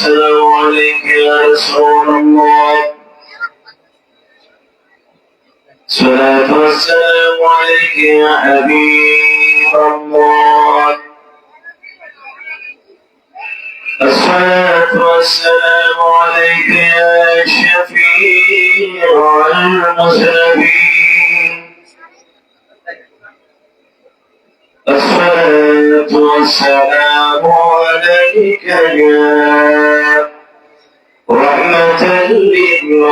والسلام عليك يا رسول الله الصلاة والسلام عليك يا حبيب الله الصلاة والسلام عليك يا شفيع المذنبين الصلاة والسلام عليك يا رحمة للعالمين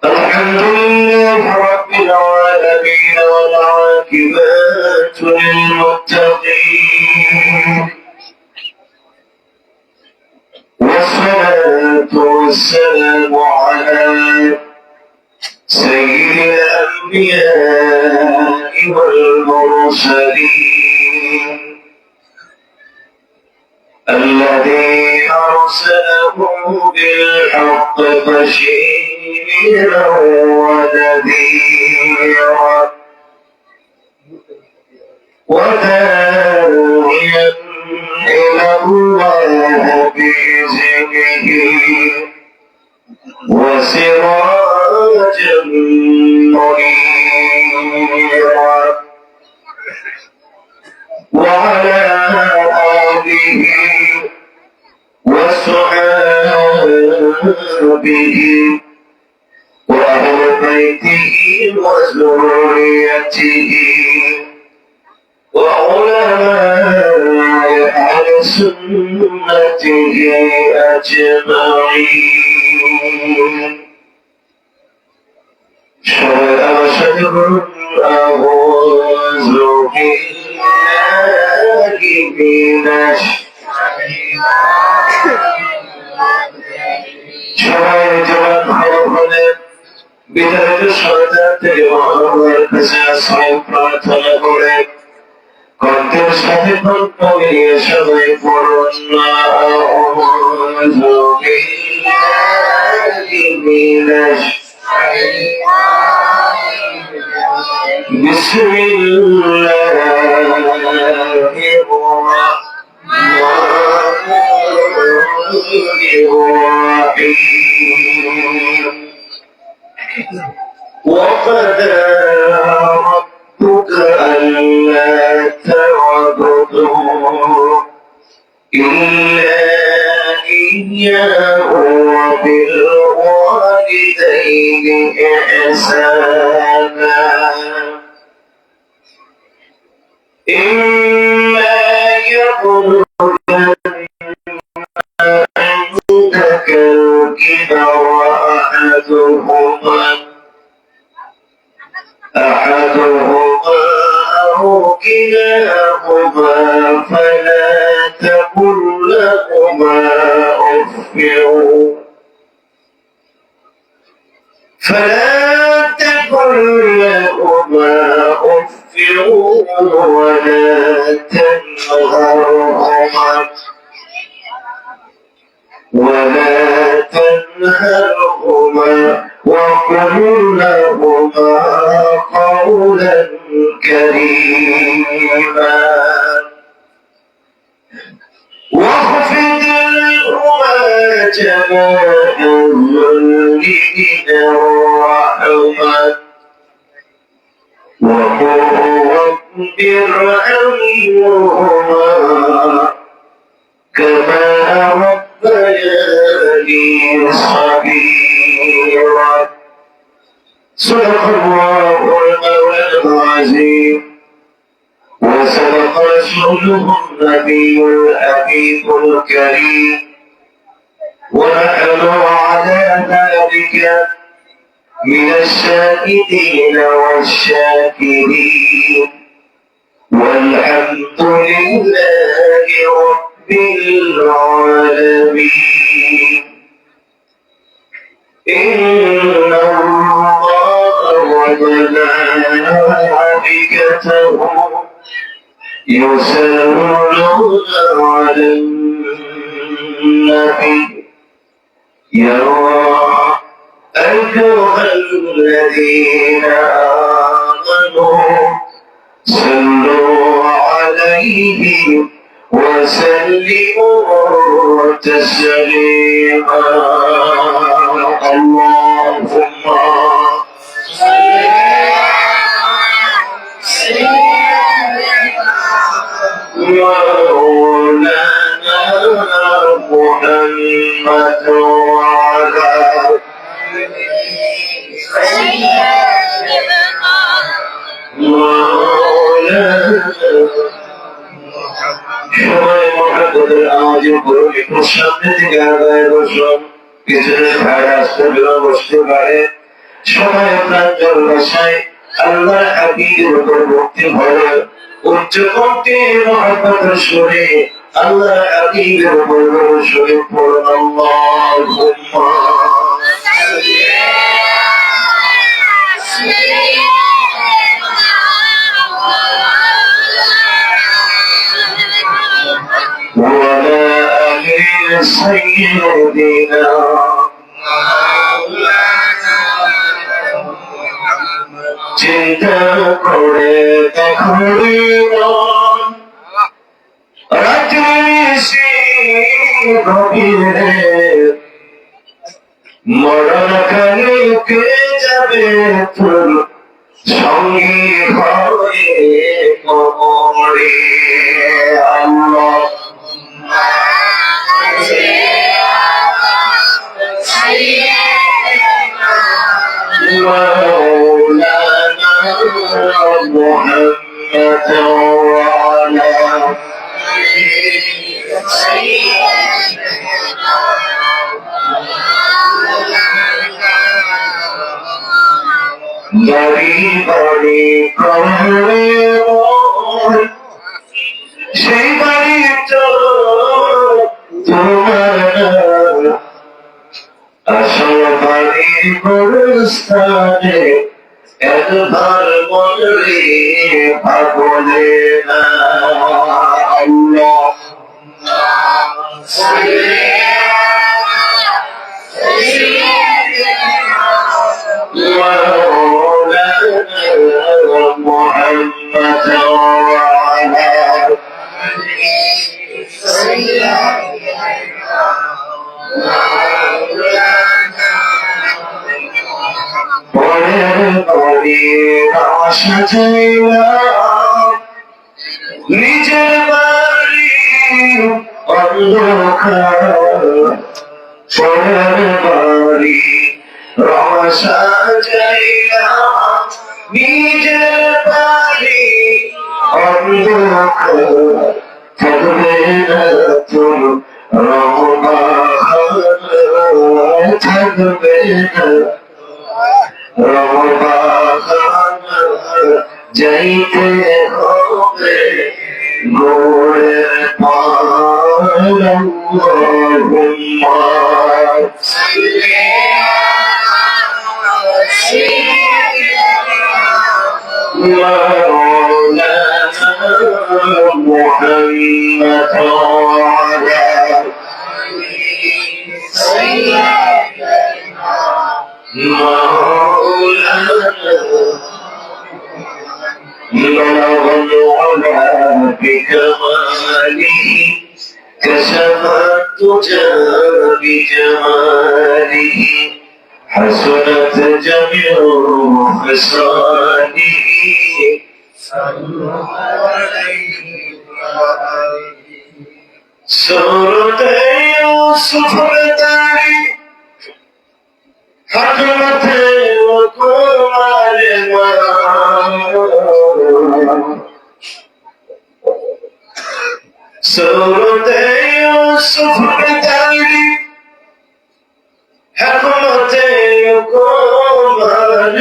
الحمد لله رب العالمين والعاقبة للمتقين والصلاة والسلام على سيد الأنبياء والمرسلين الذي أرسله بالحق بشيرا ونذيرا وداعيا إلى الله بإذنه وسراجا منيرا وعلى آله وصحبه وأهل بيته وذريته وعلماء أهل سنته أجمعين شهر أعوذ بالله من সবাই জবান ভালো হলে বিদায়ের শয়তান থেকে মহানের কাছে আশ্রয় প্রার্থনা করে কণ্ঠের সাথে কণ্ঠ মিলিয়ে সবাই পড়ুন আউযু বিল্লাহি মিনাশ বিসমিল্লাহির রহমানির الرحيم وقضى ربك ألا تعبدوا إلا إياه وبالوالدين إحسانا إما يبلغن عندك الكبر أحدهما أو كلاهما فلا تقل لهما أف ولا تنهرهما وقل لهما قولا كريما واخفض لهما جناح الذل من الرحمة وقل رب ارحمهما كما ربياني صغيرا صدق الله المولى العظيم وصدق رسوله النبي الحبيب الكريم ونحن على ذلك من الشاهدين والشاكرين والحمد لله رب العالمين إن الله وملائكته يصلون على النبي يا أيها الذين آمنوا صلوا عليه وسلموا تسليما اللهم مولانا محمد وعلى সবাই মহাদের আওয়াজ করুন একটু সামনে থেকে আগায় বসুন পিছনে ভাইরা আসতে বসতে পারে সবাই প্রাঞ্জল ভাষায় আল্লাহ হাবিবের উপর ভক্তি ভরে উচ্চ কণ্ঠে মহাব্বতের সুরে আল্লাহ হাবিবের উপর সুরে পড়ুন আল্লাহুম্মা وعلى آل سيدنا চিন্তা করে দেখো রাত্রি গভীরে মরণ কালে কে যাবে তোর সঙ্গী হয়ে কবরে আল্লাহ مولانا محمد وعلى বাড়ি বাড়ি করে সেই বাড়ি তো তোমার আসল বাড়ির গোরস্থানে একবার মনরে ভাবলে না আল্লাহ محمد وعلى সাজাইলাম নিজের বাড়ি অন্ধকার পরের বাড়ি রঙ সাজাইলাম নিজের বাড়ি অন্ধকার থাকবে না তোর রঙ থাকবে না যাইতে হবে গোরের পার محمد وعلى بلغ العلا بكماله كشف الدجى بجماله حسنت جميع خصاله صلوا عليه سورة يوسف الداري حكمت وكمال سورة يوسف الداري حكمت وكمال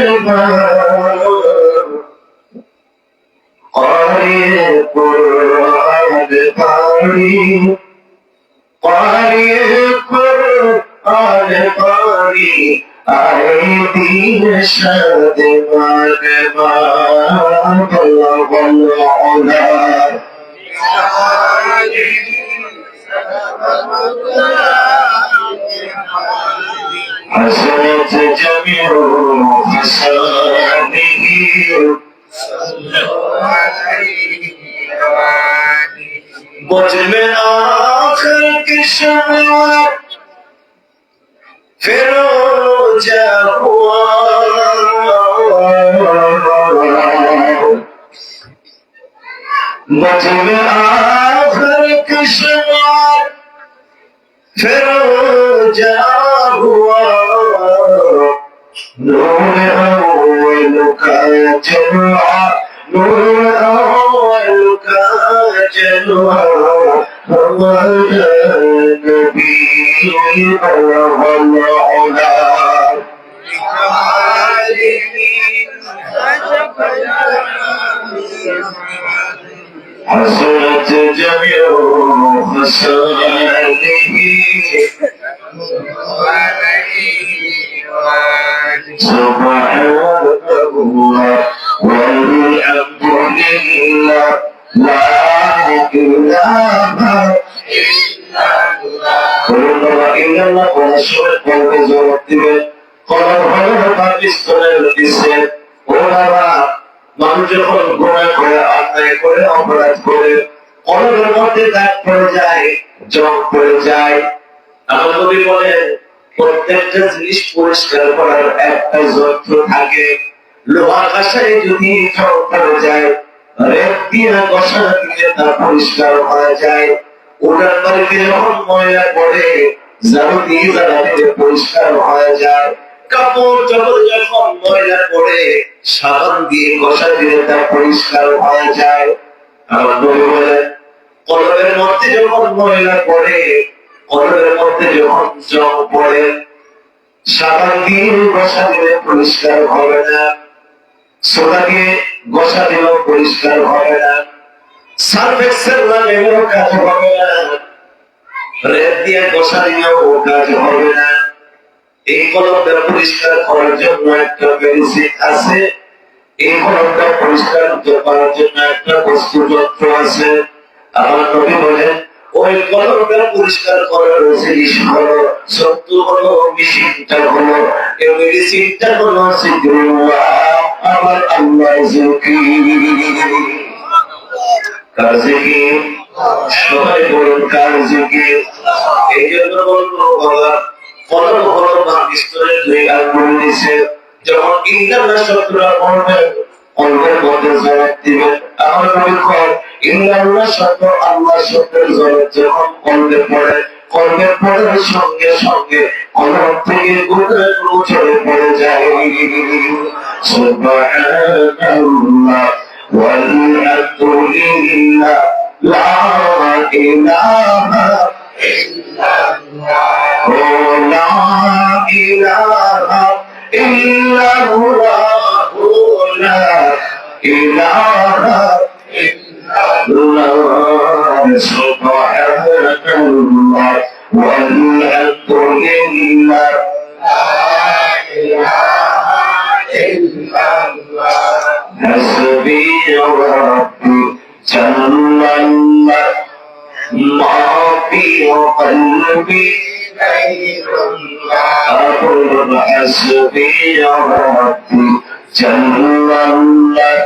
قارئ قرآن باري قارئ قرآن باري أيدي شاد مغمى بلغ العلا حسنت جميع خصاله मुझ में आखिर की शम्मा फिरोजा हुआ मुझ में आखिर की शम्मा फिरोजा हुआ नूर अव्वल का जलवा नूर अव्वल का जलवा हमारा नबी बल्ला हसरत जमियो हसरती سبحان الله والحمد لله لا إله إلا الله ورسول قلبي زورتي قال পাকিস্তানের দেশে ওনারা মানুষ যখন গুনাহ করে অন্যায় করে অপরাধ করে কলবের মধ্যে দাগ পড়ে যায় জং পড়ে যায় আমার নবী বলেন প্রত্যেকটা জিনিস পরিষ্কার করার একটা যন্ত্র থাকে লোহা কাঁসায় যদি জং পড়ে যায় রেত দিয়ে ঘষা দিলে তা পরিষ্কার হয়ে যায় ওটার বাড়িতে যখন ময়লা পড়ে ঝাড়ু দিয়ে ঝাড়া দিলে পরিষ্কার হয়ে যায় কাপড় চোপড় যখন ময়লা পড়ে সাবান দিয়ে ঘষা দিলে তা পরিষ্কার হয়ে যায় আমার নবী বলেন কলবের মধ্যে যখন ময়লা পড়ে কলবের মধ্যে যখন জং পড়ে সাবান দিয়ে ঘষা দিলে পরিষ্কার হবে না সোডা দিয়ে ঘষা দিলেও পরিষ্কার হবে না সার্ফ এক্সেল লাগালেও কাজ হবে না রেত দিয়ে ঘষা দিলেও কাজ হবে না এই কলমটা পরিষ্কার করার জন্য একটা মেডিসিন আছে এই কলমটা পরিষ্কার করার জন্য একটা বস্তু যন্ত্র আছে আমার নবী বলেন ওই কলমটা পরিষ্কার করার জিনিস হলো সত্য হলো মেশিনটা হলো এই মেডিসিনটা হলো জিকিরুল্লাহ আমার আল্লাহ জিকির কার জিকির সবাই বলুন কার জিকির এই জন্য বলবো বাবা কলম হলো পাকিস্তানের দুই আঙ্গুল নিচে যখন ইন্টারনেট শব্দটা পড়বেন কলমের মধ্যে জবাব দিবেন আমার নবী কয় ইল্লাল্লাহ শব্দ আল্লাহ শব্দের জবাব যখন কলমে পড়ে কলমের পড়ার সঙ্গে সঙ্গে কলম থেকে গুনাহগুলো ঝরে পড়ে যায় সুবহানাল্লাহ ওয়ালহামদুলিল্লাহ লা ইলাহা ইল্লাল্লাহ লা ইলাহা ইল্লাল্লাহ লা ইলাহা ইল্লাল্লাহ সুবহানাল্লাহ ওয়ালহামদুলিল্লাহ লা ইলাহা ইল্লাল্লাহ হাসবি রাব্বি জাল্লাল্লাহ মা ফি কলবি أقول حسبي ربي جل الله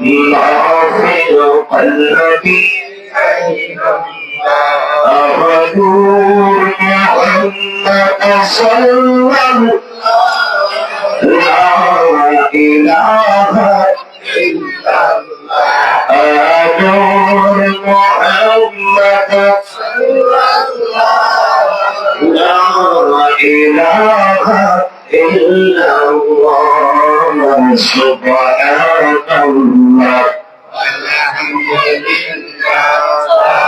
ما في قلبي أقول محمد صلى الله لا إله إلا الله أقول محمد صلى الله لا إله إلا الله سبحان الله والحمد لله لا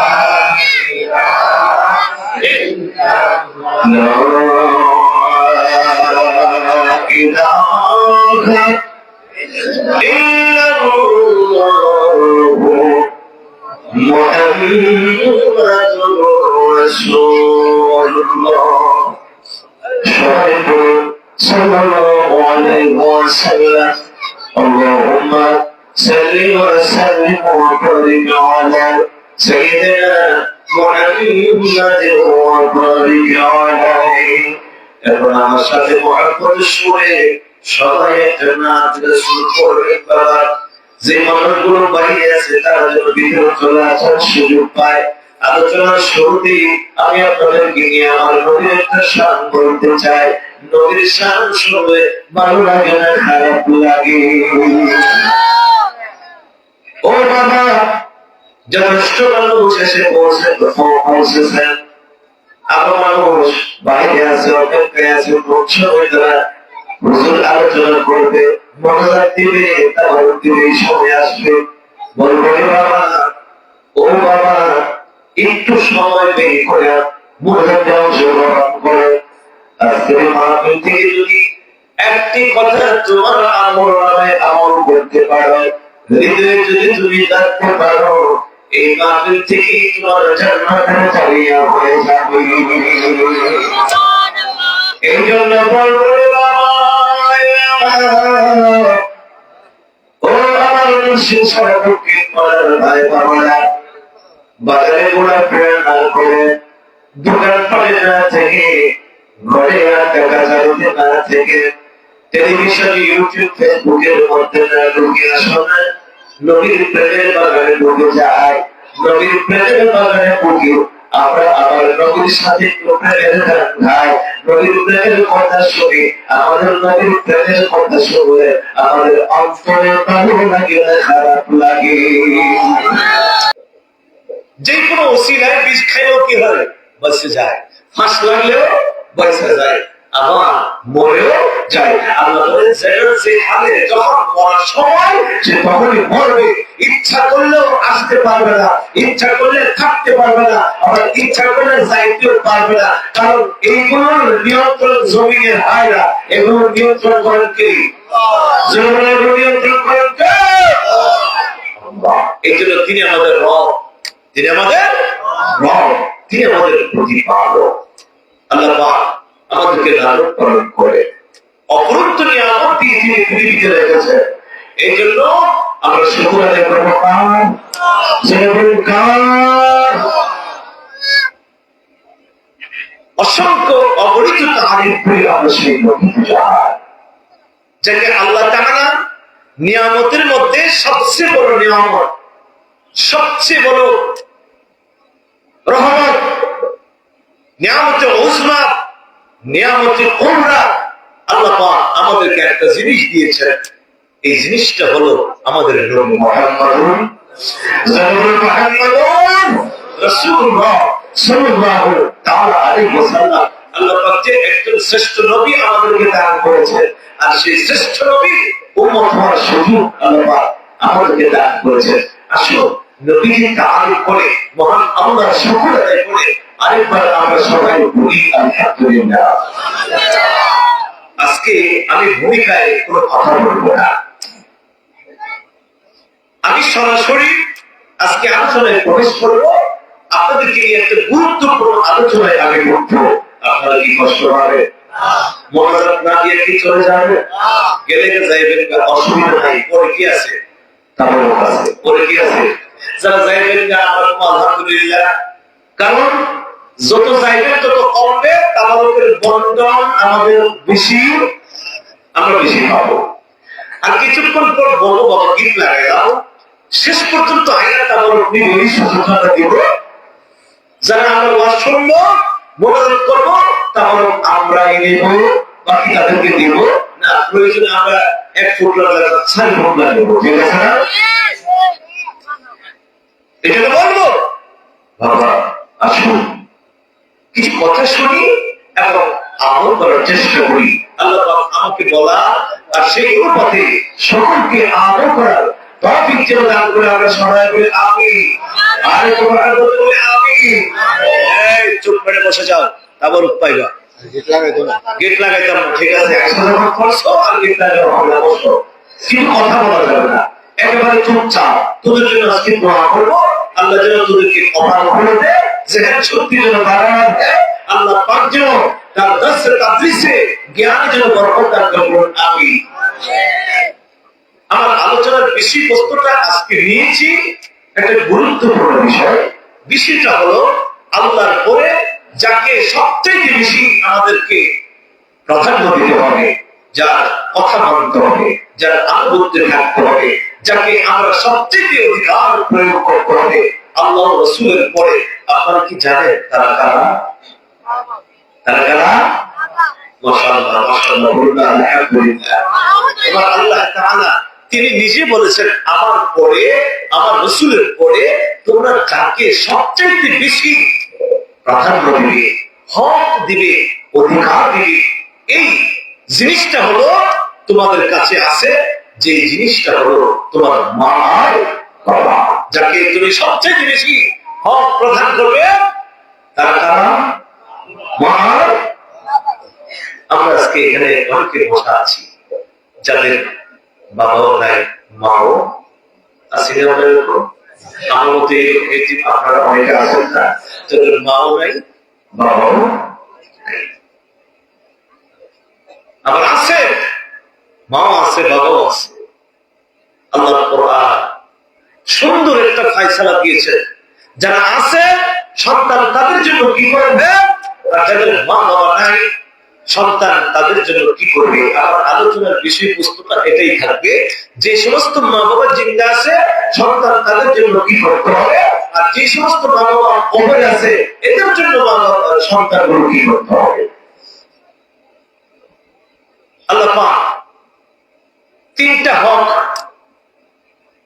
إله إلا الله لا إله إلا الله محمد رسول الله صلى الله عليه وسلم اللهم صل وسلم وبارك على سيدنا محمد وبارك عليه এবং আমার সাথে মুহাম্মদ সুরে সবাই একটা নাত রাসূল পড়বে বাবা যে মানুষগুলো বাইরে আছে তারা যেন ভিতরে চলে আসার সুযোগ পায়। আলোচনার শুরুতেই আমি আপনাদেরকে নিয়ে আমার নবীর একটা শান বলতে চাই। নবীর শান শুনলে ভালো লাগে না খারাপ লাগে? ও বাবা, যথেষ্ট মানুষ এসে পৌঁছেছেন, আরো মানুষ বাইরে আছে, অপেক্ষায় আছে, হুজুর আলোচনা করবে, মনোযোগ দিবে, তারপর দিবে, সময় আসবে, বলবো বাবা, ও বাবা, একটু সময় বের করে মনোযোগ অংশগ্রহণ করে। আজকের মাহফিল থেকে যদি একটি কথা তোমার আমল নামে আমল করতে পারো, হৃদয়ে যদি তুমি রাখতে পারো, এই মাহফিল থেকে তোমার জান্নাতের চালিয়া হয়ে যাবে। এই জন্য বলবো বাবা, ও আমার মুর্শিদ সর্বকে করার ভাই বাবারা, বাজারে গোড়া প্রেরণা করে দোকান পাড়ে না থেকে, ঘরে টাকা চালিতে না থেকে, টেলিভিশন, ইউটিউব, ফেসবুকের মধ্যে না ঢুকে শোনা, নবীর প্রেমের বাগানে ঢুকে যায়। নবীর প্রেমের বাগানে ঢুকে আমরা আবার নবীর সাথে প্রেমের গান গাই। নবীর প্রেমের কথা শুনি, আমাদের নবীর প্রেমের কথা শুনলে আমাদের অন্তরে ভালো লাগে না খারাপ লাগে? যে কোনো ওসিলায় বিষ খাইলেও কি হয়? বেঁচে যায়। ফাঁস লাগলেও বেঁচে যায়, আবার মরেও যায়। আল্লাহ বলেন, যেখানে যখন মরার সময় সে তখনই মরবে। ইচ্ছা করলেও আসতে পারবে না, ইচ্ছা করলে থাকতে পারবে না, আবার ইচ্ছা করলে যাইতেও পারবে না। কারণ এইগুলোর নিয়ন্ত্রণ জমিনের হয় না, এগুলো নিয়ন্ত্রণ করেন কে? জমিনের নিয়ন্ত্রণ করেন কে? এই জন্য তিনি আমাদের রব, তিনি আমাদের রব, তিনি আমাদের প্রতিপালক। আল্লাহ আমাদেরকে লালন পালন করে অপরন্ত নিয়ামত দিয়ে তিনি পৃথিবীতে রেখেছেন। এই জন্য আমরা শুকর আদায় করবো অসংখ্য অগণিত তারিফ করে আমরা সেই নবীকে চাই, যাকে আল্লাহ তাআলা নিয়ামতের মধ্যে সবচেয়ে বড় নিয়ামত, সবচেয়ে বড় রহমত, নিয়ামতে উজমা, নিয়ামতে কুবরা, আল্লাহ পাক আমাদেরকে একটা জিনিস দিয়েছেন। এই জিনিসটা হলো আমাদের নবী মুহাম্মদুর রাসূলুল্লাহ সাল্লাল্লাহু তাআলা আলাইহি ওয়াসাল্লাম। আল্লাহ পাক যে একজন শ্রেষ্ঠ নবী আমাদেরকে দান করেছেন, আর সেই শ্রেষ্ঠ নবী উম্মত হওয়ার সুযোগ আল্লাহ পাক আমাদেরকে দান করেছেন। আসুন নবীকে তারিফ করে, মহান আল্লাহর শুকর আদায় করে আরেকবার আমরা সবাই বলি আলহামদুলিল্লাহ। আজকে আমি ভূমিকায় কোনো কথা বলবো না, আমি সরাসরি আজকে আলোচনায় প্রবেশ করবো। আপনাদেরকে নিয়ে একটা গুরুত্বপূর্ণ আলোচনায় আমি বলবো। আপনারা কি কষ্ট হবে? মনোযোগ না দিয়ে কি চলে যাবে? গেলে যাইবেন, অসুবিধা নাই। পরে কি আছে? তারপরে আছে, পরে কি আছে? যারা যাইবেন আলহামদুলিল্লাহ, কারণ যত যাইবেন তত কমবে, তাবারকের বন্টন আমাদের বেশি, আমরা বেশি পাবো। আর কিছুক্ষণ পর বলবো বাবা গীত লাগাই দাও, শেষ পর্যন্ত আইনা তাবারক নিয়ে এই সচেতনতা দিব। যারা আমরা ওয়াজ শুনবো, মনোযোগ করবো, তাবারক আমরাই নেব, বাকি তাদেরকে দিব না। প্রয়োজনে আমরা 1 ফুট লাগা 4 ফুট লাগবো, ঠিক আছে না? এটা বলবো বাবা, আসুন কিছু কথা শুনি এবং আমল করার চেষ্টা করি। আল্লাহ আমাকে বলা আর সেই অনুপাতে সকলকে আমল করার তৌফিক যেন দান করে। আমরা সবাই বলি আমিন। আর তোমার বলে আমিন। এই চুপ করে বসে যাও, তাবারক পাইবা। গেট লাগাইতাম না, ঠিক আছে? একসাথে করছো আর গেট লাগাও, আমরা বসো, কিন্তু কথা বলা যাবে না, একেবারে চুপচাপ। তোদের জন্য আজকে দোয়া করবো, আল্লাহ যেন তোদেরকে কপাল খুলে দেয়, যেখানে সত্যি যেন বাড়ানো দেয়, আল্লাহ পাক যেন তার দর্শে তাদরিসে জ্ঞান যেন বরকত দান করুন, আমিন। আমার আলোচনার বিষয়বস্তুটা আজকে নিয়েছি একটা গুরুত্বপূর্ণ বিষয়। বিষয়টা হলো আল্লাহর পরে যাকে সবচেয়ে বেশি আমাদেরকে প্রাধান্য দিতে হবে, যার কথা মানতে হবে, যার আনুগত্যে থাকতে হবে, যাকে আমরা সবচেয়ে অধিকার প্রয়োগ করতে হবে আল্লাহ রাসূলের পরে। আপনারা কি জানেন তারা কারা? তারা কারা? মাশাআল্লাহ মাশাআল্লাহ, আলহামদুলিল্লাহ। এবার আল্লাহ তাআলা তিনি নিজে বলেছেন আমার পরে, আমার রাসূলের পরে তোমরা যাকে সবচেয়ে বেশি প্রাধান্য দিবে, হক দিবে, অধিকার দিবে, এই জিনিসটা হলো তোমাদের কাছে আছে, যে জিনিসটা হলো তোমার মা আর বাবা। যাকে তুমি সবচেয়ে বেশি হক প্রদান করবে তারা কারা? মা আর। আমরা আজকে এখানে অনেকে বসা আছি যাদের বাবাও নাই, মাও আছে না, আমার মতে আপনারা অনেকে আছেন না যাদের মাও নাই, বাবাও নাই। আবার আছে মাও আছে, বাবাও আছে। আল্লাহ কোরআন সুন্দর একটা ফায়সালা দিয়েছে, যারা আছে সন্তান তাদের জন্য কি করবে, আর যাদের মা বাবা নাই সন্তান তাদের জন্য কি করবে। আমার আলোচনার বিষয়বস্তুটা এটাই থাকবে, যে সমস্ত মা বাবা জিন্দা আছে সন্তান তাদের জন্য কি করতে হবে, আর যে সমস্ত মা বাবা কবরে আছে এদের জন্য মা বাবা সন্তানগুলো কি করতে হবে। আল্লাহ পাক তিনটা হক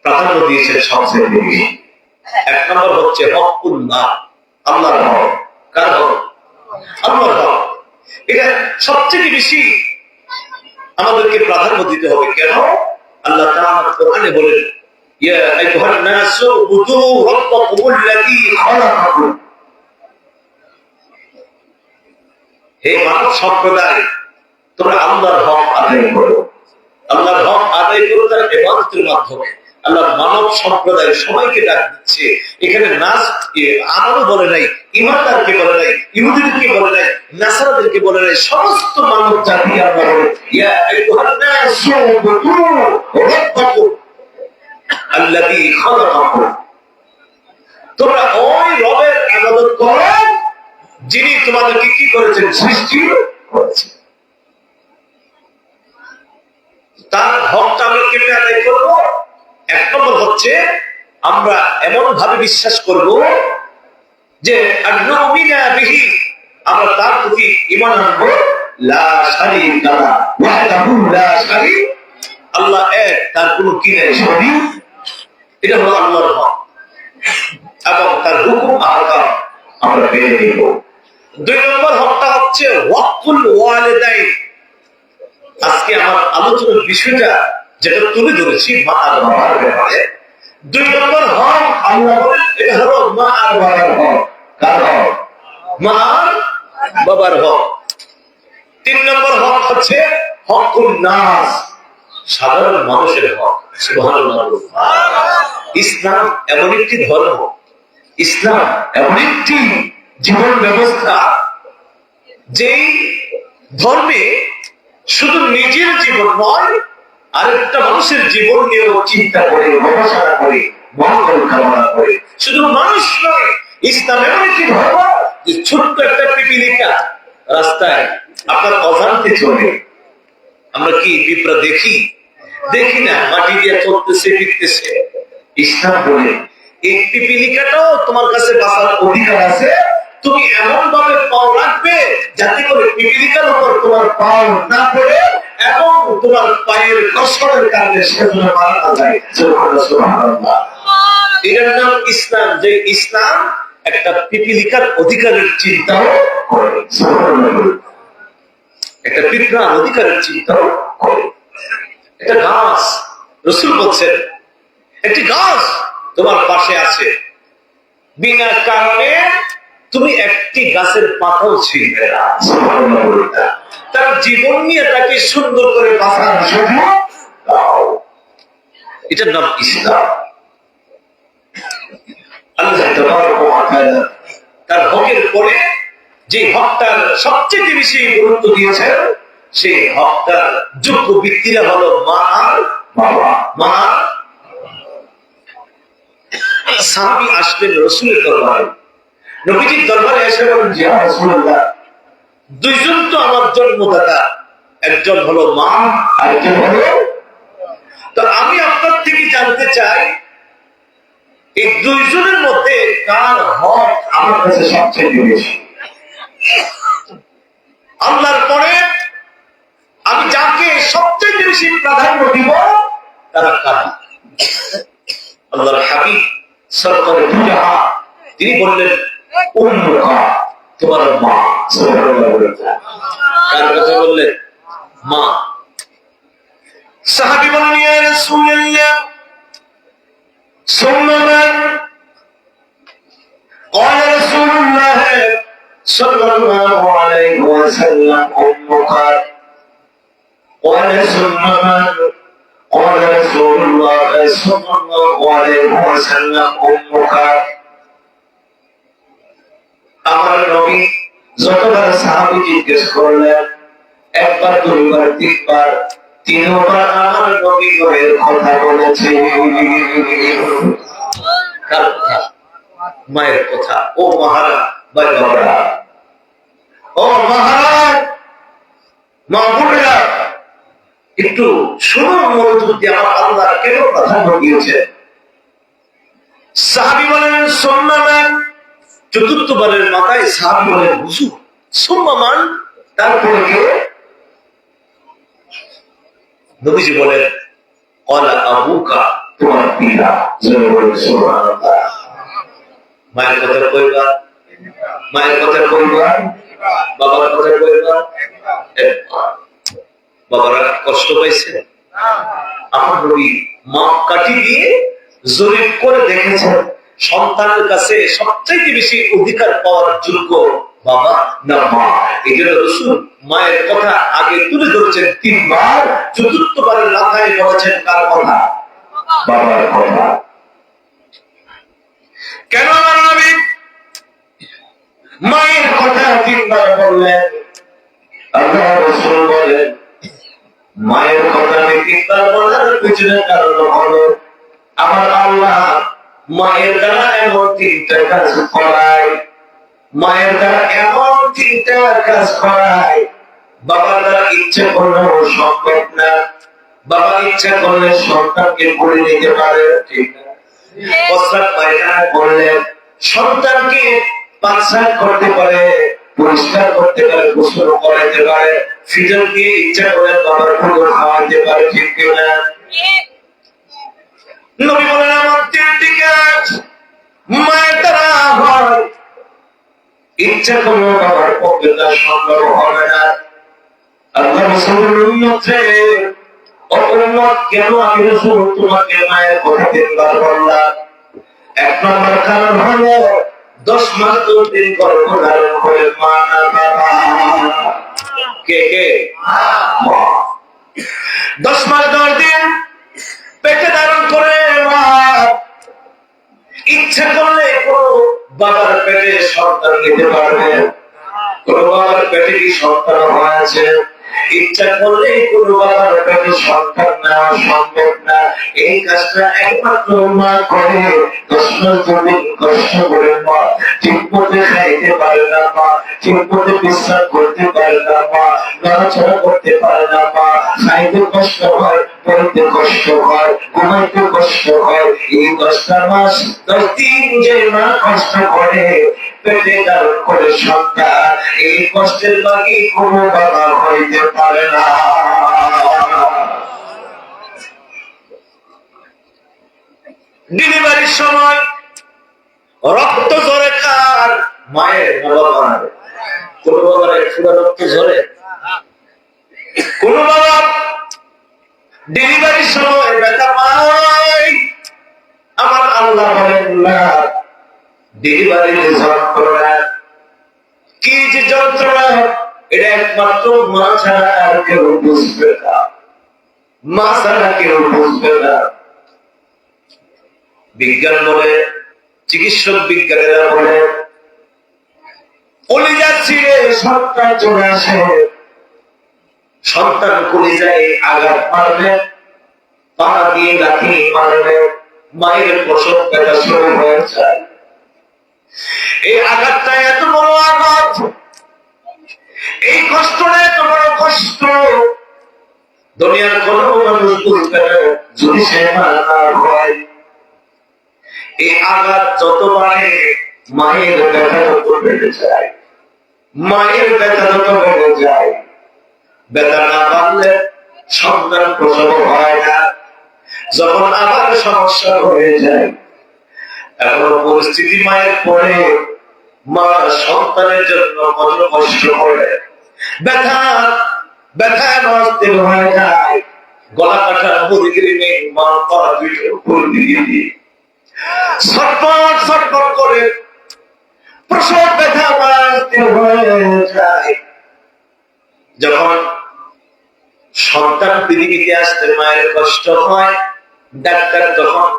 প্রাধান্য দিয়েছেন সবচেয়ে বেশি। এক নম্বর হচ্ছে হকুল্লাহ, আল্লাহর হক। কার হক? আল্লাহর হক। এটা সবচেয়ে বেশি আমাদেরকে প্রাধান্য দিতে হবে। কেন? আল্লাহ তাআলা কোরআনে বলেন ইয়া আইয়ুহান নাসু উবুদু রাব্বাকুমুল্লাযী খালাকাকুম। হে মানব সম্প্রদায়, তোমরা আল্লাহর হক আদায় করো। আল্লাহর হক আদায় করো তার ইবাদতের মাধ্যমে। আল্লাহ মানব সম্প্রদায় সবাইকে ডাক দিচ্ছে এখানে। নাস আমারও বলে নাই, ইমানদারকে বলে নাই, ইহুদিদেরকে বলে নাই, নাসারাদেরকে বলে নাই, সমস্ত মানব জাতি আল্লাহ বলে ইয়া আইয়ুহান নাসু উবুদু রাব্বাকুম আল্লাযী খালাকাকুম। তোমরা ওই রবের ইবাদত করো যিনি তোমাদেরকে কি করেছেন, সৃষ্টি করেছেন। তার হকটা আমরা কেমনে আদায় করবো? এক নম্বর হচ্ছে আমরা এমন ভাবে বিশ্বাস করব যে আমরা তার প্রতি ঈমান আনবো, লা শারীকা লাহু ওয়াহদাহু লা শারীক, আল্লাহ এক, তার কোনো কি নাই শরীক। এটা হলো আল্লাহর হক এবং তার হুকুম আহকাম আমরা মেনে নিব। দুই নম্বর হকটা হচ্ছে ওয়াকুল ওয়ালিদাইন। আজকে আমার আলোচনার বিষয়টা যেটা তুলে ধরেছি মা আর বাবার ব্যাপারে। দুই নম্বর হক আল্লাহ বলেন এটা হলো মা আর বাবার হক। কার হক? মা আর বাবার হক। তিন নম্বর হক হচ্ছে হকুন নাস, সাধারণ মানুষের হক। সুবহানাল্লাহ। ইসলাম এমন একটি ধর্ম, ইসলাম এমন একটি জীবন ব্যবস্থা, যেই ধর্মে শুধু নিজের জীবন নয়, আরেকটা মানুষের জীবন নিয়েও চিন্তা করে, গবেষণা করে, মঙ্গল কামনা করে। শুধু মানুষ নয়, ইসলাম এমন একটি ধর্ম যে ছোট্ট একটা পিপিলিকা রাস্তায় আপনার অজান্তে চলে। আমরা কি পিঁপড়া দেখি? দেখি না, মাটি দিয়ে চলতেছে, ফিরতেছে। ইসলাম বলে এই পিপিলিকাটাও তোমার কাছে বাঁচার অধিকার আছে। তুমি এমন ভাবে পাও রাখবে যাতে করে পিপিলিকার উপর তোমার পাও না পড়ে এবং তোমার পায়ের কসরের কারণে সেগুলো মারা না যায়। সুবহানাল্লাহ। এটার নাম ইসলাম, যে ইসলাম একটা পিপিলিকার অধিকারের চিন্তাও করে, একটা পিঁপড়ার অধিকারের চিন্তাও করে। একটা গাছ, রাসূল বলছেন একটি গাছ তোমার পাশে আছে, বিনা কারণে তুমি একটি গাছের পাতাও ছিঁড়বে না। তার জীবন নিয়ে তাকে সুন্দর করে বাঁচার সুযোগ দাও। এটার নাম ইসলাম। আল্লাহ তার হকের পরে যে হকটার সবচেয়ে বেশি গুরুত্ব দিয়েছেন, সেই হকটার যোগ্য ব্যক্তিরা হলো মা আর বাবা। মা সাহাবী আসলেন রাসূলের দরবারে, নবীজির দরবারে এসে বলেন ইয়া রাসূলুল্লাহ, দুইজন তো আমার জন্মদাতা, একজন হলো মা আরেকজন হলো তো আমি আপনার থেকে জানতে চাই এই দুইজনের মধ্যে কার হক আমার কাছে সবচেয়ে বেশি। আল্লাহর পরে আমি যাকে সবচেয়ে বেশি প্রাধান্য দিব তারা কারা? আল্লাহর হাবিব সরকারে দুজাহা তিনি বললেন উম্মুকা, তোমার মা। কার কথা বললেন? মা। সাহাবী বলেন ইয়া রাসূলুল্লাহ সুম্মা মান? قال رسول الله صلى الله عليه وسلم أمك. قال ثم من؟ قال رسول الله صلى الله عليه وسلم أمك. আমার নবী যতবার সাহাবী জিজ্ঞেস করলেন, একবার দুইবার তিনবার, তিনবার আমার নবী এর কথা বলেছে। কার কথা? মায়ের কথা। ও মহারাজ, বাবা, ও মহারাজ, মা বোনেরা, একটু শুনুন মনোযোগ দিয়ে আমার আল্লাহ কেন প্রাধান্য দিয়েছে। সাহাবী বলেন সম্মান, চতুর্থবারের মাথায় সাহাবী বলেন হুজুর সম্মান, তারপরে কে? নবীজি বলেন ক্বালা আবুকা, তোমার পিতা। সুবহানাল্লাহ। মায়ের কথা কইবা, মায়ের কথা কইবা, বাবার কথা কইবা। বাবারা কষ্ট পাইছে? আমার নবী মাপ কাটি দিয়ে জরিপ করে দেখেছেন সন্তানের কাছে সবচেয়ে বেশি অধিকার পাওয়ার যোগ্য বাবা না মা। এই জন্য রাসূল মায়ের কথা আগে তুলে ধরেছেন তিনবার, চতুর্থবারের মাথায় বলেছেন কার কথা? বাবার কথা। কেন আমার নবী মায়ের কথা তিনবার বললেন? আল্লাহ রাসূল বলেন মায়ের কথা আমি তিনবার বলার পিছনে কারণ হলো আমার আল্লাহ মায়ের দ্বারা এমন তিনটা কাজ করায়, মায়ের দ্বারা এমন তিনটা কাজ করায় বাবার দ্বারা ইচ্ছে করলেও সম্ভব না। বাবা ইচ্ছা করলে সন্তানকে করে নিতে পারে, ঠিক না? প্রস্রাব পায়খানা করলে সন্তানকে পাকসার করতে পারে, পরিষ্কার করতে পারে, গোসল করাইতে পারে, ফিজলকে ইচ্ছা করে বাবার পুকুর খাওয়াইতে পারে, ঠিক কিনা? নবী বলেন আমার তিনটি কাজ মায়ের দ্বারা হয়, ইচ্ছা করলে বাবার পক্ষে তা সম্ভব হবে না। আল্লাহ রাসূলের উম্মতে অপরিণত কেন আমি রাসূল তোমাকে মায়ের কথা তিনবার বললাম? এক নম্বর কারণ হলো 10 মাস 2 দিন গর্ভধারণ করে মা না বাবা? কে কে? মা। 10 মাস 10 দিন পেটে ধারণ করে মা ইচ্ছা করলে কোনো বাবার পেটে সন্তান নিতে পারবে? কোন বাবার পেটে কি সন্তান হয়েছে? ইচ্ছা করলে কোন বাবার পেটে সন্তান নেওয়া সম্ভব না। এই কাজটা একমাত্র মা করে। 10 মাস 2 দিন কষ্ট করে মা ঠিক মতো খাইতে পারে না, মা ঠিক মতো বিশ্রাম করতে পারে না, মা নড়াচড়া করতে পারে না, মা খাইতে কষ্ট হয়, পড়তে কষ্ট হয়, ঘুমাইতে কষ্ট হয়। এই 10টা মাস 10 দিন যে মা কষ্ট করে পেটে ধারণ করে সন্তান, এই কষ্টের বাকি কোনো বাবা হইতে পারে না। ডেলিভারির সময় রক্ত ঝরে কার? মায়ের না বাবার? কোন বাবার একটু রক্ত ঝরে? কোন বাবা ডেলিভারির সময় ব্যথা পায়? আমার আল্লাহ বলেন না, ডেলিভারি যন্ত্রণা কি যে যন্ত্রণা এটা একমাত্র মা ছাড়া আর কেউ বুঝবে না, মা ছাড়া কেউ বুঝবে না। বিজ্ঞান বলে, চিকিৎসক বিজ্ঞানীরা বলে কলিজা ছিঁড়ে সন্তান চলে আসে, সন্তান কলিজায় আঘাত মারবে, পা দিয়ে লাথি মারবে, মায়ের প্রসব ব্যথা শুরু হয়ে যায়। এই আঘাতটা এত বড় আঘাত, এই কষ্টটা এত বড় কষ্ট, দুনিয়ার কোনো মানুষ বুঝবে না যদি সে মা না হয়। এই আঘাত যত বাড়ে মায়ের ব্যথা তত বেড়ে যায়, মায়ের ব্যথা তত বেড়ে যায়। ব্যথা না বাড়লে সন্তান প্রসব হয় না। যখন আবার সমস্যা হয়ে যায়, এমন পরিস্থিতি মায়ের পরে মা সন্তানের জন্য কত কষ্ট করে, ব্যথা অস্থির হয়ে যায়। গলা কাটা মুরগির মেয়ে মা পা দুইটার উপর দিয়ে দিয়ে ছটফট ছটফট করে প্রসব ব্যথা অস্থির হয়ে যায়। যখন সন্তান পৃথিবীতে আসতে মায়ের কষ্ট হয়, ডাক্তার তখন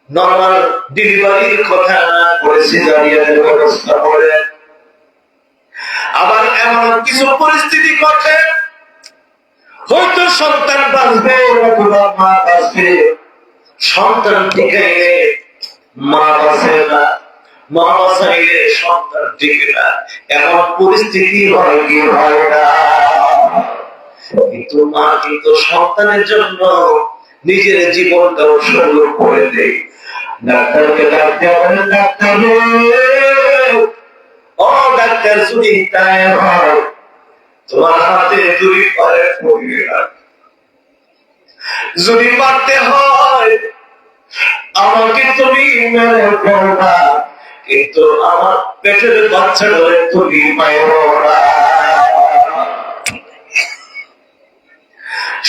নরমাল ডেলিভারির কথা বলে সিজারিয়ানের ব্যবস্থা করে। আবার এমন কিছু পরিস্থিতি ঘটে, হয়তো সন্তান বাঁচবে অথবা মা বাঁচবে, সন্তান টিকে মা বাঁচে না, মা বাঁচাইলে সন্তান টিকে না। এমন পরিস্থিতি হয় কি হয় না, কিন্তু মা কিন্তু সন্তানের জন্য নিজের জীবনটা উৎসর্গ করে দেয়। ডাক্তারকে ডাকতে বলেন, ডাক্তার ও ডাক্তার, যদি তাই হয় তোমার হাতে দুই পায়ে পড়িয়ে রাখ, যদি পারতে হয় আমাকে তুমি মেরে ফেলবা, কিন্তু আমার পেটের বাচ্চা ধরে তুমি মায়ের না।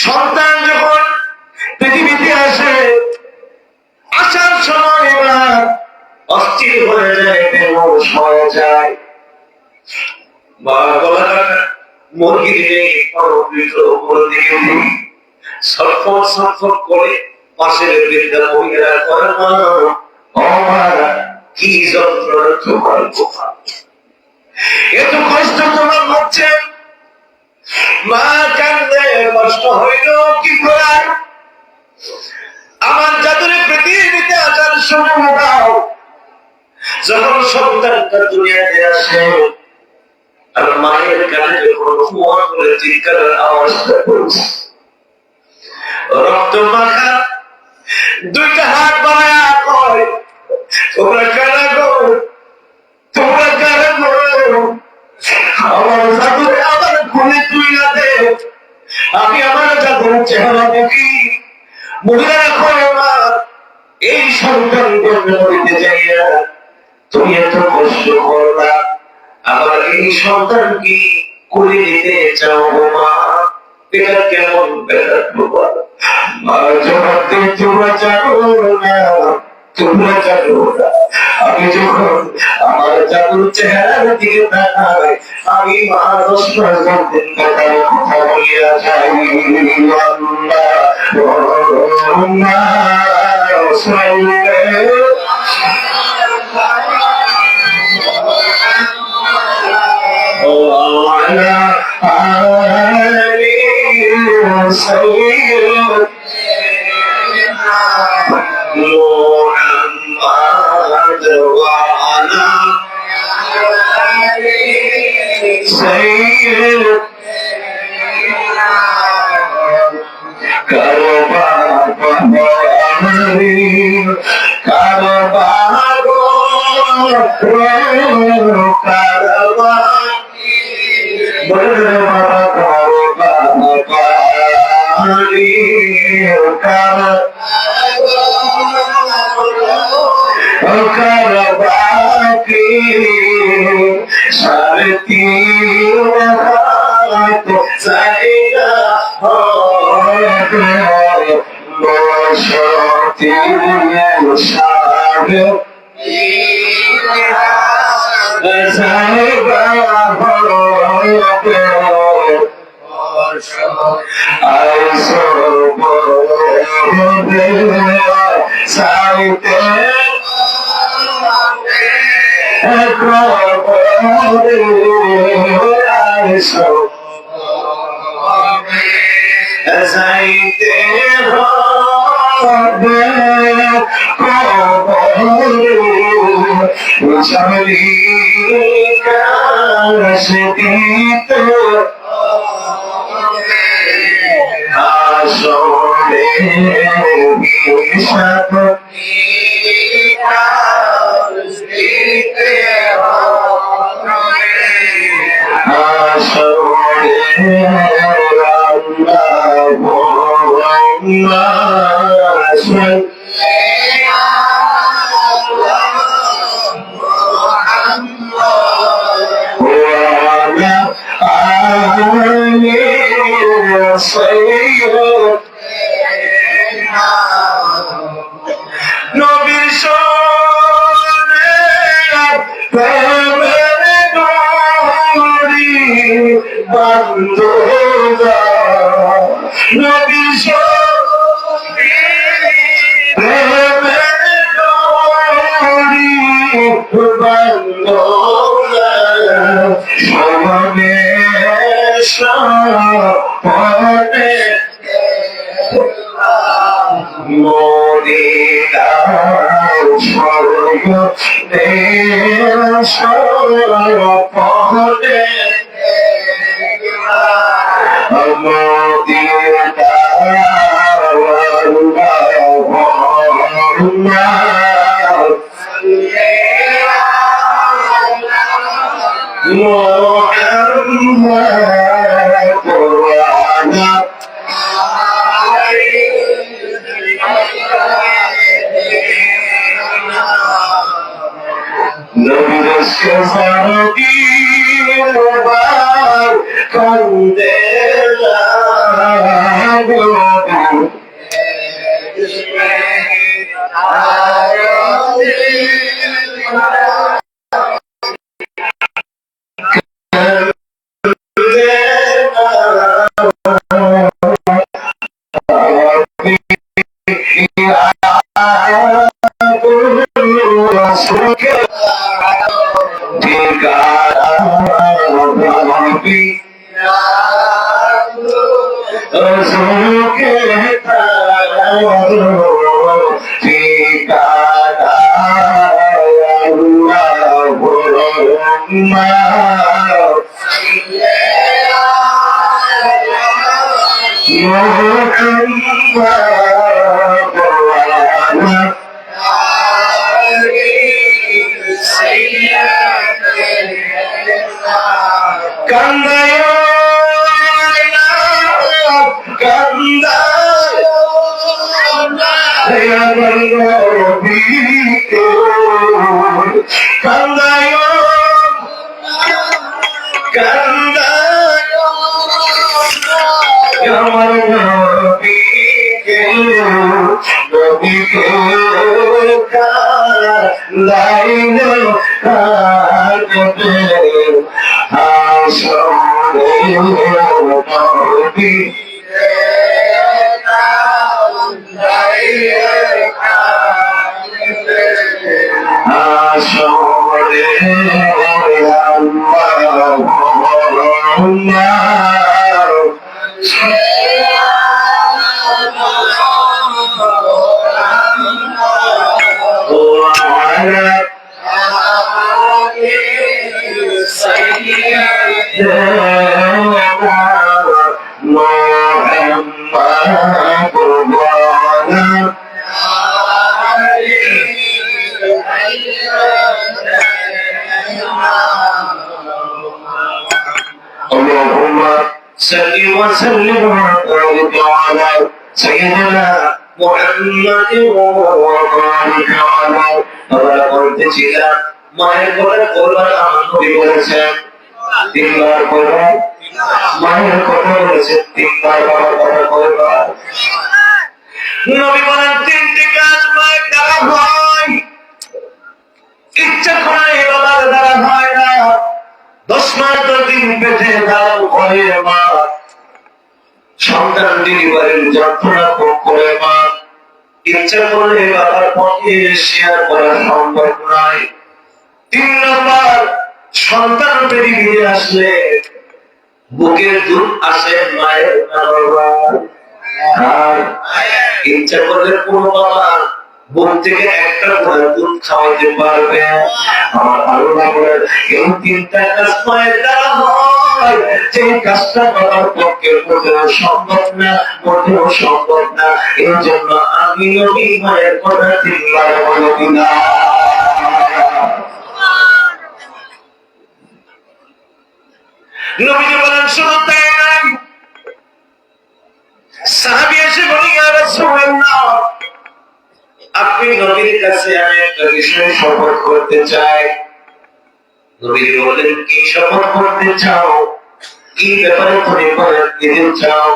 সন্তান যখন পৃথিবীতে আসে, আসার সময় মা অস্থির হয়ে যায়, বেহুশ হয়ে যায়। মা গলা কাটা মুরগির নেই উপর দিকে ছটফট ছটফট করে পাশের বৃদ্ধা মহিলা করে, মা ও মা কি যন্ত্রণা তোমার, এত কষ্ট তোমার হচ্ছে। মা কান্দে, কষ্ট হইল কি করার, আমার জাদুরে পৃথিবীতে আসার সময় দাও। যখন সন্তানটা দুনিয়াতে আসে, আর মায়ের কানে যখন হুয়া করে চিৎকারের আওয়াজটা করছে, রক্ত মাখা দুইটা হাত বাড়ায়া কয়, তোমরা কারা গো, তোমরা কারা গো, আমার জাদুরে আমার খুলে তুই না দে, আমি আমার জাদুর চেহারা দেখি। মহিলারা কয়, মা এই সন্তান জন্ম দিতে যাইয়া তুমি এত কষ্ট করলা, আবার এই সন্তান কি করে নিতে চাও মা, এটা কেমন ব্যথা তোমার? মা জবাব দিয়ে, তোমরা জানো না, তোমরা জানো না, আমি যখন আমার জাদুর চেহারার দিকে তাকাই, আমি মা 10 মাস দিন কাটার কথা বলিয়া যাই। হাসরে হিসাব হাসরে নবীর শরণে প্রেমের ডোরি বান্ধবা নবীর শরণে প্রেমের ডোরি বান্ধবা সমানে সপনে মদিনার স্বর্গ সপনে মায়ের কথা বলবার আমার নবী বলেছেন তিনবার বলবেন মায়ের কথা বলেছেন তিনবার বাবার কথা বলবার নবী বলেন তিনটি কাজ মায়ের দ্বারা হয় ইচ্ছা করে বাবার দ্বারা হয় না 10 মাস 10 দিন পেটে ধারণ করে মা সন্তান ডেলিভারির যন্ত্রণা ভোগ করে মা ইচ্ছা করলে বাবার পক্ষে শেয়ার করা সম্ভব নয় 3 নম্বর সন্তান বেরিয়ে আসলে বুকের দুধ আসে মায়ের আর ইচ্ছা করলে কোনো বাবা বুক থেকে একটা করে দুধ খাওয়াতে পারবে আমার আল্লাহ বলেন এই 3টা কাজ মায়ের দ্বারা হয় নয়, যে কাজটা করার পক্ষে মোটেও সম্ভব না, মোটেও সম্ভব না। এই জন্য আমি নবী মায়ের কথা 3 বার বলে দিলাম। নবীজি বলেন শুধু তাই নয়, সাহাবী এসে বলে ইয়া রাসূলুল্লাহ, আপনি নবীর কাছে আমি একটা বিষয় শপথ করতে চাই। নবীজি বলেন কি শপথ করতে চাও, কি ব্যাপারে তুমি বয়ান দিতে চাও?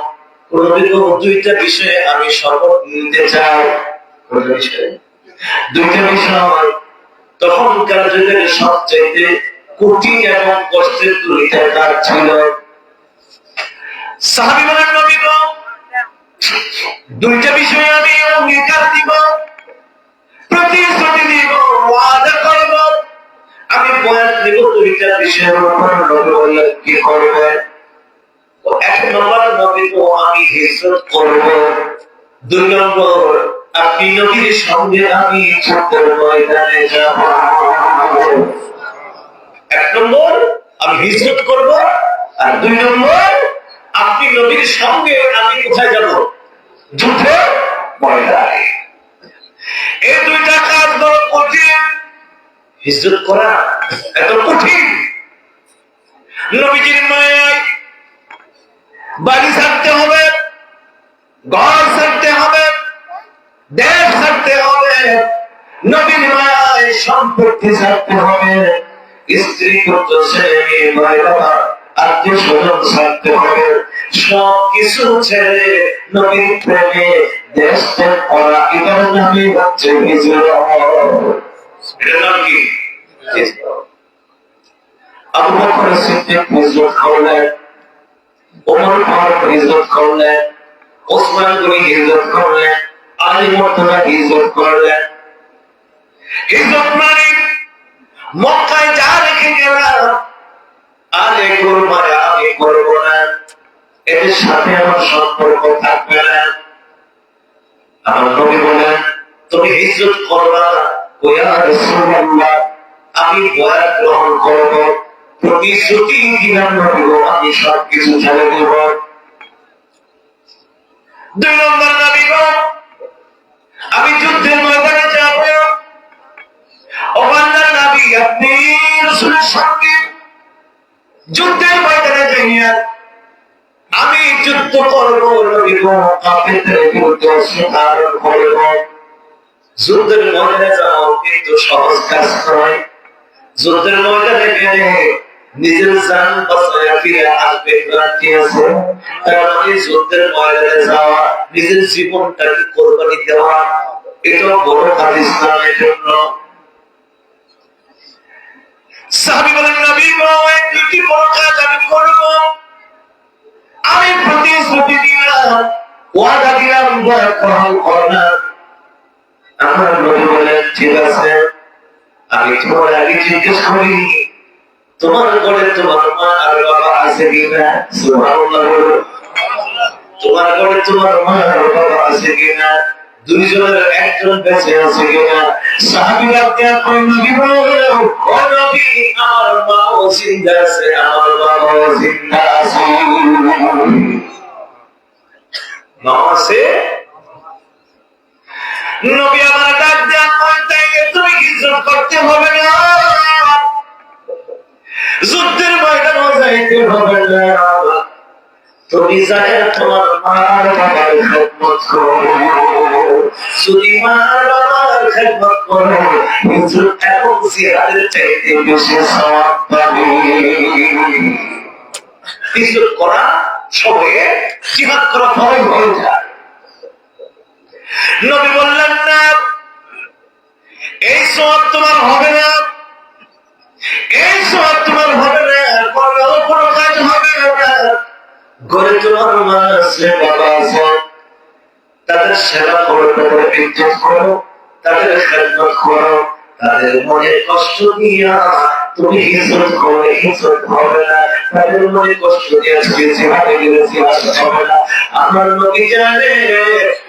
নবী বলেন 2টা বিষয়ে আমি শপথ নিতে চাই। কোনটা বিষয়? 2টা বিষয়। তখনকার যুগের সবচেয়ে কঠিন এবং কষ্টের 2টা কাজ ছিল। সাহাবী বলেন নবী গো, 2টা বিষয়ে আমি অঙ্গীকার দিব, প্রতিশ্রুতি দিব, ওয়াদা করব, আমি বয়ান দিব 2টা বিষয়ের উপর। নবী বললেন কি করবেন? 1 নম্বর, নবী তো আমি হিজরত করব। 2 নম্বর, আপনি নবীর সঙ্গে আমি যুদ্ধের ময়দানে যাব। 1 নম্বর, আমি হিজরত করব, আর 2 নম্বর, আপনি নবীর সঙ্গে আমি কোথায় যাব? যুদ্ধের ময়দানে। এই 2টা কাজ বড় কঠিন। হিজরত করা এত কঠিন। নবীজির মায়ায় বাড়ি ছাড়তে হবে, ঘর ছাড়তে হবে, দেশ ছাড়তে হবে, নবীর মায়ায় সম্পত্তি ছাড়তে হবে, স্ত্রী পুত্র ছেলে মেয়ে ভাই বাবা আত্মীয় স্বজন ছাড়তে হবে। সবকিছু ছেড়ে নবীর প্রেমে দেশ ত্যাগ করা, এটার নামই হচ্ছে হিজরত। এটার নাম কি? আবু বকর সিদ্দিক হিজরত করলেন, ওমর ফারুক হিজরত করলেন, ওসমান গনি হিজরত করলেন, আলী মুর্তজা হিজরত করলেন। হিজরত মানে মক্কায় যা রেখে গেলাম, আরে কুরবানি আমি করব না, এদের সাথে আমার সম্পর্ক থাকবে না। আমার নবী বলেন তুমি হিজরত করবা, ইয়া রাসূলুল্লাহ আমি বয়াত গ্রহণ করব, প্রতিশ্রুতি দিলাম নবী গো আমি সবকিছু ছেড়ে দেব। 2 নম্বর, নবী গো আমি যুদ্ধের ময়দানে যাব। ও আল্লাহর নবী, আপনি রাসূলের সঙ্গে যুদ্ধের ময়দানে যাইয়া আমি যুদ্ধ করব নবী গো, কাফেরদের বিরুদ্ধে অস্ত্র ধারণ করব। যুদ্ধের ময়দানে যাও কিন্তু সহজ কাজ নয়। যুদ্ধের ময়দানে গেলে নিজের জান বাঁচায়া ফিরে আসবে গ্যারান্টি আছে। তার মানে যুদ্ধের ময়দানে যাওয়া, নিজের জীবনটাকে কোরবানি দেওয়া, এটা বড় কাজ ইসলামের জন্য। সাহাবী বলেন নবী গো এই 2টি বড় কাজ আমি করব। আমি প্রতিশ্রুতি দিলাম, ওয়াদা দিলাম, বয়াত গ্রহণ করলাম। আমার নবী বলেন ঠিক আছে। আমি তোমার আগে জিজ্ঞেস করি তোমার ঘরে তোমার মা আর বাবা আছে কিনা? সুবহানাল্লাহ বলো। তোমার ঘরে তোমার মা আর বাবা আছে কিনা? 2 জনের একজন বেঁচে আছে কিনা? সাহাবীরা কয় নবী গো, ও নবী আমার মাও জিন্দা আছে, আমার বাবাও জিন্দা আছে। মা আছে? নবী আমার ডাক দেয়া কয় তাইলে তুমি হিজরত করতে হবে না, যুদ্ধের ময়দানে যাইতে হবে না, তুমি যায় তোমার মার বাবার খেদমত করো। যদি মার বাবার খেদমত করো হিজরত এবং জিহাদের চাইতে বেশি সওয়াব পাবে। হিজরত করা সময়ে জিহাদ করা ফরজ হয়ে যায়। নবী বললেন না এই সওয়াব তোমার হবে না, এই সওয়াব তোমার হবে না, কোনো কাজ হবে না। ঘরে তোমার মা আছে, বাবা আছে, তাদের সেবা করো, তাদের ইজ্জত করো, তাদের খেদমত করো, তাদের মনে কষ্ট দিয়া তুমি হিজরত করো, হিজরত হবে না। তাদের মনে কষ্ট দিয়েছে, জিহাদে গেছে, আসতে হবে না। আমার নবী জানে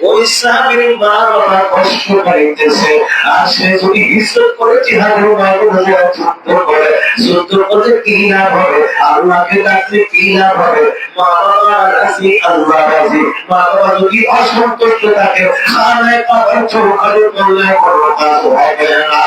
ওই সাহাবীর মা বাবা কষ্ট পাইতেছে, আর সে যদি হিজরত করে জিহাদের ময়দানে যুদ্ধ করে, যুদ্ধ করলে কি লাভ হবে? আল্লাহকে ডাকলে কি লাভ হবে? মা বাবা রাজি, আল্লাহ রাজি। মা বাবা যদি অসন্তুষ্ট থাকে, খানায় খাবার চৌকালে করলে কোনো কাজ হবে না।